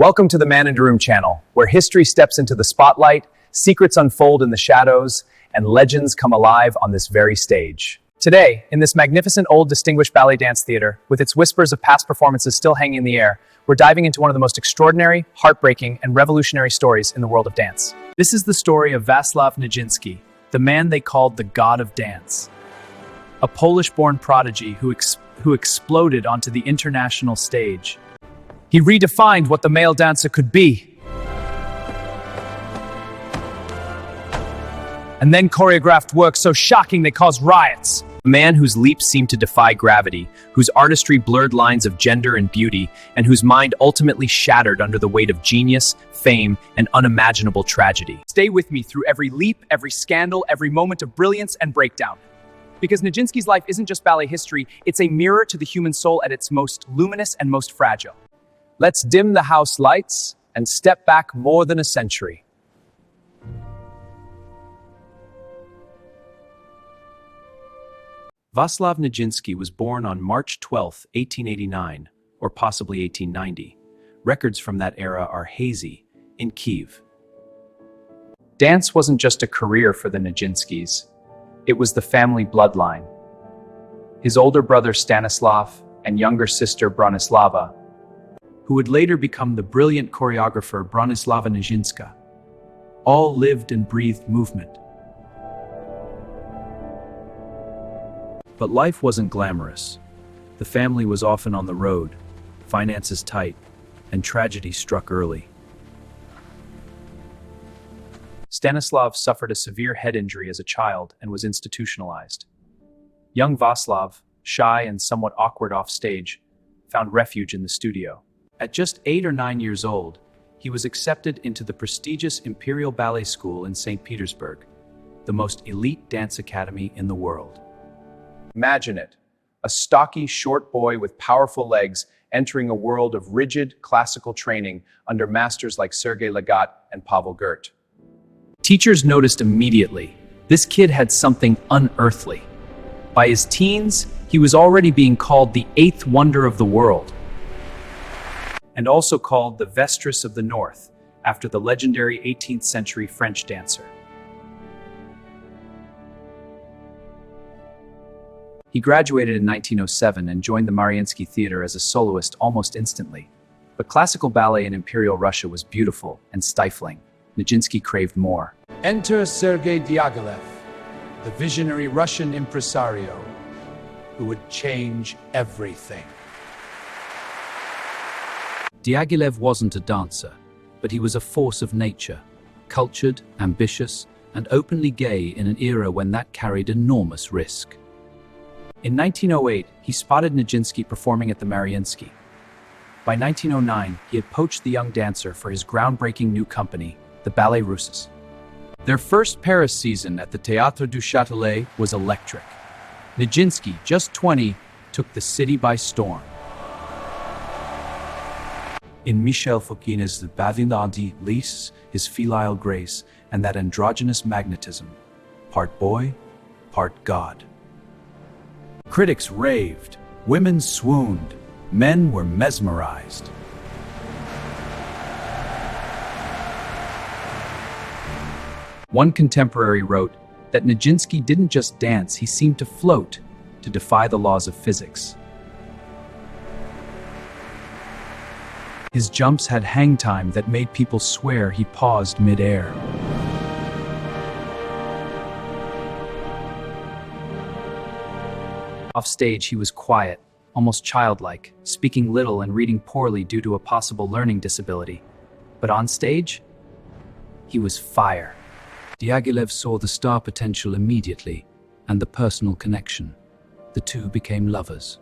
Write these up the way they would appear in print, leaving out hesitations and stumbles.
Welcome to the Man in the Room channel, where history steps into the spotlight, secrets unfold in the shadows, and legends come alive on this very stage. Today, in this magnificent old distinguished ballet dance theater, with its whispers of past performances still hanging in the air, we're diving into one of the most extraordinary, heartbreaking, and revolutionary stories in the world of dance. This is the story of Vaslav Nijinsky, the man they called the God of Dance. A Polish-born prodigy who exploded onto the international stage. He redefined what the male dancer could be. And then choreographed work so shocking they caused riots. A man whose leaps seemed to defy gravity, whose artistry blurred lines of gender and beauty, and whose mind ultimately shattered under the weight of genius, fame, and unimaginable tragedy. Stay with me through every leap, every scandal, every moment of brilliance and breakdown. Because Nijinsky's life isn't just ballet history, it's a mirror to the human soul at its most luminous and most fragile. Let's dim the house lights and step back more than a century. Vaslav Nijinsky was born on March 12, 1889, or possibly 1890. Records from that era are hazy, in Kyiv. Dance wasn't just a career for the Nijinskys, it was the family bloodline. His older brother Stanislav and younger sister Bronislava, who would later become the brilliant choreographer Bronislava Nijinská, all lived and breathed movement. But life wasn't glamorous. The family was often on the road, finances tight, and tragedy struck early. Stanislav suffered a severe head injury as a child and was institutionalized. Young Vaslav, shy and somewhat awkward off stage, found refuge in the studio. At just 8 or 9 years old, he was accepted into the prestigious Imperial Ballet School in St. Petersburg, the most elite dance academy in the world. Imagine it, a stocky, short boy with powerful legs entering a world of rigid, classical training under masters like Sergei Lagat and Pavel Gert. Teachers noticed immediately, this kid had something unearthly. By his teens, he was already being called the eighth wonder of the world, and also called the Vestris of the North, after the legendary 18th century French dancer. He graduated in 1907 and joined the Mariinsky Theater as a soloist almost instantly. But classical ballet in Imperial Russia was beautiful and stifling. Nijinsky craved more. Enter Sergei Diaghilev, the visionary Russian impresario who would change everything. Diaghilev wasn't a dancer, but he was a force of nature, cultured, ambitious, and openly gay in an era when that carried enormous risk. In 1908, he spotted Nijinsky performing at the Mariinsky. By 1909, he had poached the young dancer for his groundbreaking new company, the Ballet Russes. Their first Paris season at the Théâtre du Châtelet was electric. Nijinsky, just 20, took the city by storm. In Michel Fouquet's Bavillon Lys, his filial grace, and that androgynous magnetism, part boy, part god. Critics raved, women swooned, men were mesmerized. One contemporary wrote that Nijinsky didn't just dance, he seemed to float, to defy the laws of physics. His jumps had hang time that made people swear he paused mid-air. Off stage, he was quiet, almost childlike, speaking little and reading poorly due to a possible learning disability. But on stage, he was fire. Diaghilev saw the star potential immediately, and the personal connection. The two became lovers.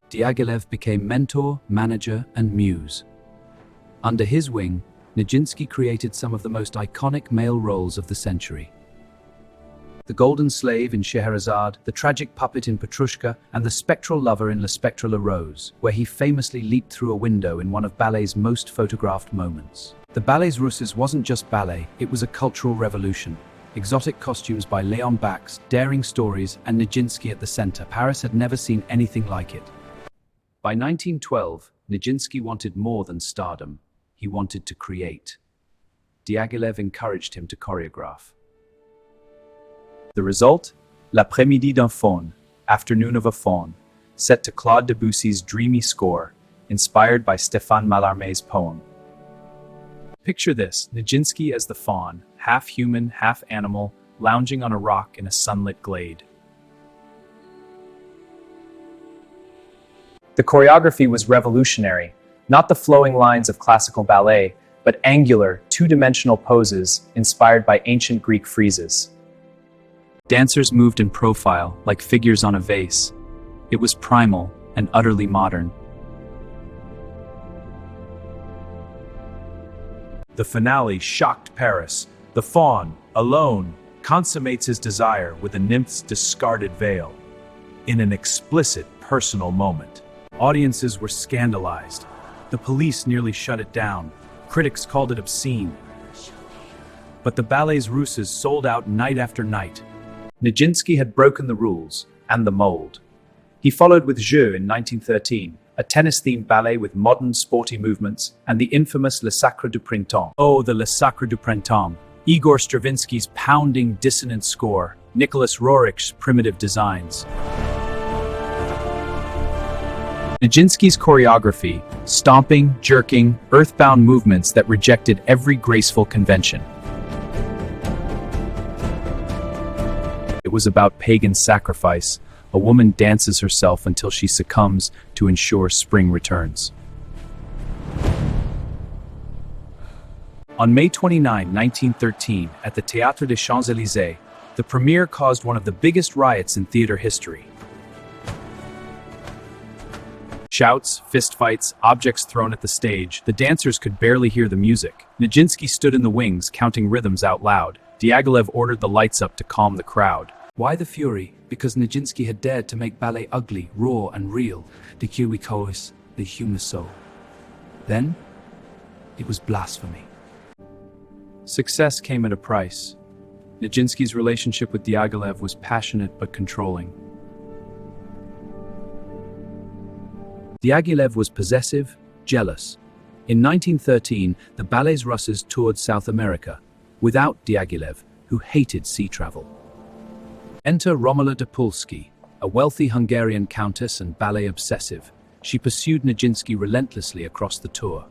Diaghilev became mentor, manager, and muse. Under his wing, Nijinsky created some of the most iconic male roles of the century. The golden slave in Scheherazade, the tragic puppet in Petrushka, and the spectral lover in Le Spectre La Rose, where he famously leaped through a window in one of ballet's most photographed moments. The Ballets Russes wasn't just ballet, it was a cultural revolution. Exotic costumes by Léon Bax, daring stories, and Nijinsky at the center. Paris had never seen anything like it. By 1912, Nijinsky wanted more than stardom. He wanted to create. Diaghilev encouraged him to choreograph. The result? L'après-midi d'un faune, Afternoon of a Faun, set to Claude Debussy's dreamy score, inspired by Stéphane Mallarmé's poem. Picture this, Nijinsky as the faun, half human, half animal, lounging on a rock in a sunlit glade. The choreography was revolutionary, not the flowing lines of classical ballet, but angular, two-dimensional poses inspired by ancient Greek friezes. Dancers moved in profile, like figures on a vase. It was primal and utterly modern. The finale shocked Paris. The faun, alone, consummates his desire with a nymph's discarded veil. In an explicit, personal moment. Audiences were scandalized. The police nearly shut it down. Critics called it obscene. But the ballet's Russes sold out night after night. Nijinsky had broken the rules and the mold. He followed with Jeux in 1913, a tennis-themed ballet with modern, sporty movements, and the infamous Le Sacre du Printemps. Oh, the Le Sacre du Printemps. Igor Stravinsky's pounding, dissonant score. Nicholas Roerich's primitive designs. Nijinsky's choreography, stomping, jerking, earthbound movements that rejected every graceful convention. It was about pagan sacrifice. A woman dances herself until she succumbs to ensure spring returns. On May 29, 1913, at the Théâtre des Champs-Élysées, the premiere caused one of the biggest riots in theater history. Shouts, fistfights, objects thrown at the stage. The dancers could barely hear the music. Nijinsky stood in the wings, counting rhythms out loud. Diaghilev ordered the lights up to calm the crowd. Why the fury? Because Nijinsky had dared to make ballet ugly, raw, and real. The curious, the human soul. Then, it was blasphemy. Success came at a price. Nijinsky's relationship with Diaghilev was passionate but controlling. Diaghilev was possessive, jealous. In 1913, the Ballets Russes toured South America, without Diaghilev, who hated sea travel. Enter Romola Dopulski, a wealthy Hungarian countess and ballet obsessive. She pursued Nijinsky relentlessly across the tour.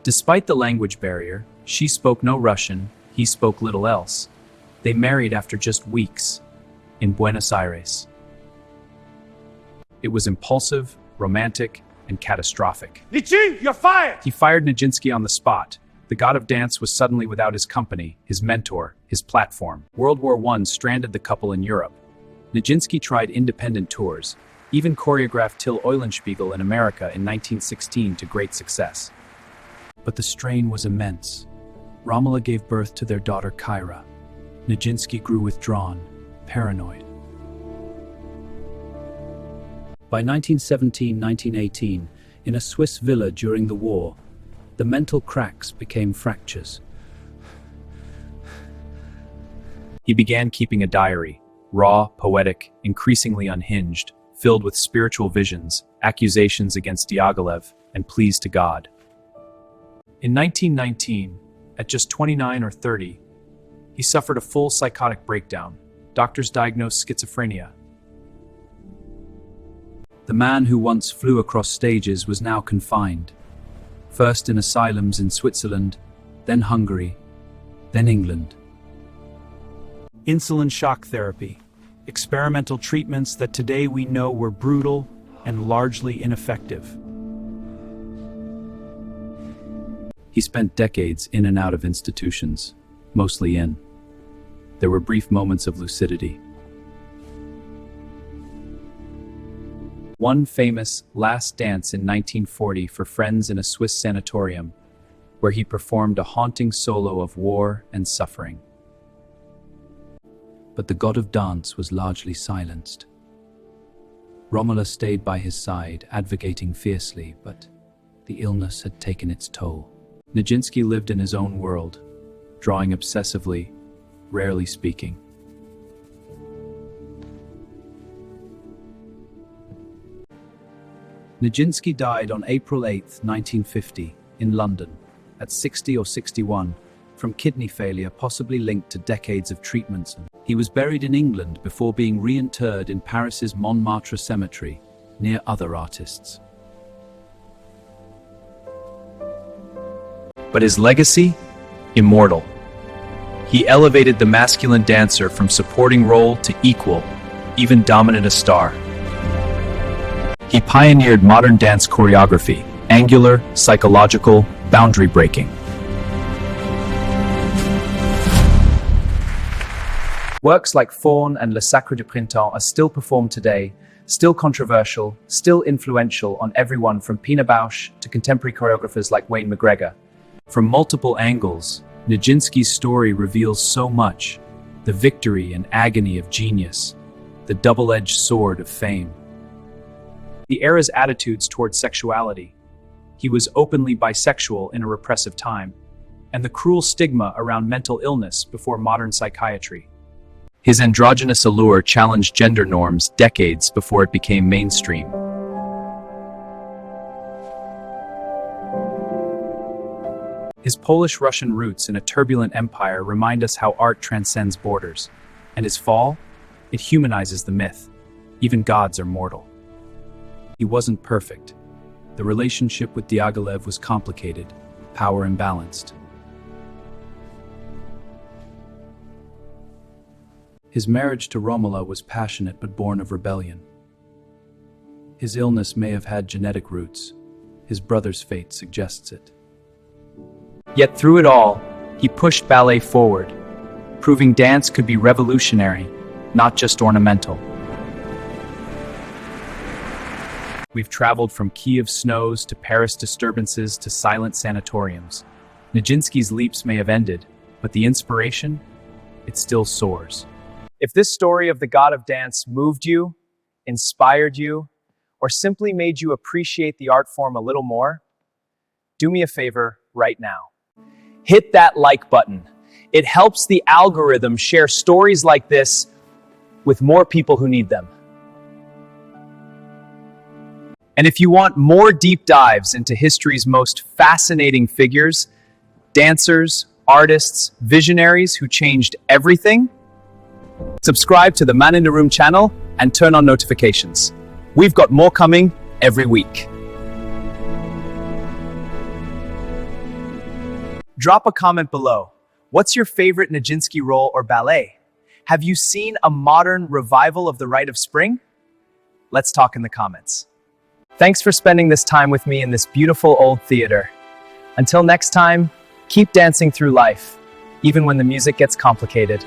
Despite the language barrier, she spoke no Russian, he spoke little else. They married after just weeks, in Buenos Aires. It was impulsive, romantic, and catastrophic. Nijinsky, you're fired! He fired Nijinsky on the spot. The god of dance was suddenly without his company, his mentor, his platform. World War I stranded the couple in Europe. Nijinsky tried independent tours, even choreographed Till Eulenspiegel in America in 1916 to great success. But the strain was immense. Romola gave birth to their daughter Kyra. Nijinsky grew withdrawn, paranoid. By 1917-1918, in a Swiss villa during the war, the mental cracks became fractures. He began keeping a diary, raw, poetic, increasingly unhinged, filled with spiritual visions, accusations against Diaghilev, and pleas to God. In 1919, at just 29 or 30, he suffered a full psychotic breakdown. Doctors diagnosed schizophrenia. The man who once flew across stages was now confined. First in asylums in Switzerland, then Hungary, then England. Insulin shock therapy. Experimental treatments that today we know were brutal and largely ineffective. He spent decades in and out of institutions, mostly in. There were brief moments of lucidity. One famous last dance in 1940 for friends in a Swiss sanatorium, where he performed a haunting solo of war and suffering. But the god of dance was largely silenced. Romola stayed by his side, advocating fiercely, but the illness had taken its toll. Nijinsky lived in his own world, drawing obsessively, rarely speaking. Nijinsky died on April 8, 1950, in London, at 60 or 61, from kidney failure possibly linked to decades of treatments. He was buried in England before being reinterred in Paris's Montmartre Cemetery, near other artists. But his legacy? Immortal. He elevated the masculine dancer from supporting role to equal, even dominant a star. He pioneered modern dance choreography, angular, psychological, boundary breaking. Works like Faun and Le Sacre du Printemps are still performed today, still controversial, still influential on everyone from Pina Bausch to contemporary choreographers like Wayne McGregor. From multiple angles, Nijinsky's story reveals so much: the victory and agony of genius, the double-edged sword of fame. The era's attitudes towards sexuality. He was openly bisexual in a repressive time, and the cruel stigma around mental illness before modern psychiatry. His androgynous allure challenged gender norms decades before it became mainstream. His Polish-Russian roots in a turbulent empire remind us how art transcends borders, and his fall, it humanizes the myth. Even gods are mortal. He wasn't perfect. The relationship with Diaghilev was complicated, power imbalanced. His marriage to Romola was passionate but born of rebellion. His illness may have had genetic roots. His brother's fate suggests it. Yet through it all, he pushed ballet forward, proving dance could be revolutionary, not just ornamental. We've traveled from Kiev snows to Paris disturbances to silent sanatoriums. Nijinsky's leaps may have ended, but the inspiration, it still soars. If this story of the god of dance moved you, inspired you, or simply made you appreciate the art form a little more, do me a favor right now. Hit that like button. It helps the algorithm share stories like this with more people who need them. And if you want more deep dives into history's most fascinating figures, dancers, artists, visionaries who changed everything, subscribe to the Man in the Room channel and turn on notifications. We've got more coming every week. Drop a comment below. What's your favorite Nijinsky role or ballet? Have you seen a modern revival of the Rite of Spring? Let's talk in the comments. Thanks for spending this time with me in this beautiful old theater. Until next time, keep dancing through life, even when the music gets complicated.